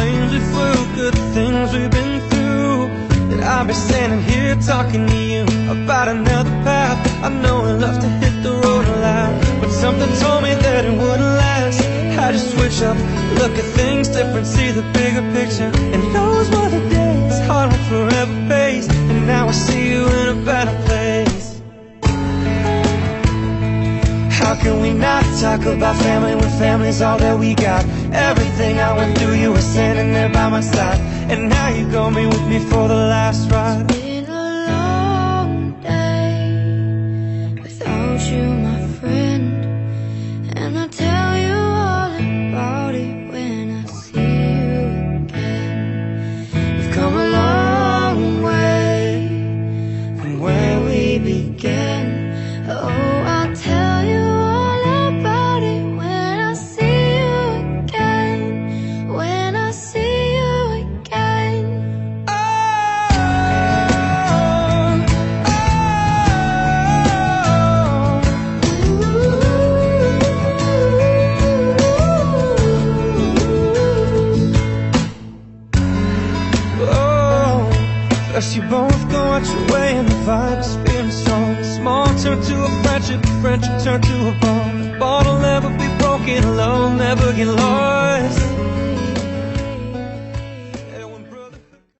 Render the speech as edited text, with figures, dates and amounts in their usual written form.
flames we flew, good things we've been through, that I'll be standing here talking to you about another path. I know I love to hit the road a lot, but something told me that it wouldn't last. Had to switch up, look at things different, see the bigger picture. And those were the days, hard one forever pays. And now I see you in a better place. How can we not talk about family when family's all that we got? Everything I went through, you were standing there by my side. And now you're gonna be with me for the last ride. It's been a long day without you, my friend. And I tell you all about it when I see you again. We've come a long way from where we began. Oh, I'll tell you all about it when I see you again. When I see you again. As you both go out your way and the vibe's feeling strong. Small turn to a friendship turn to a bond. The bond will never be broken, love will never get lost.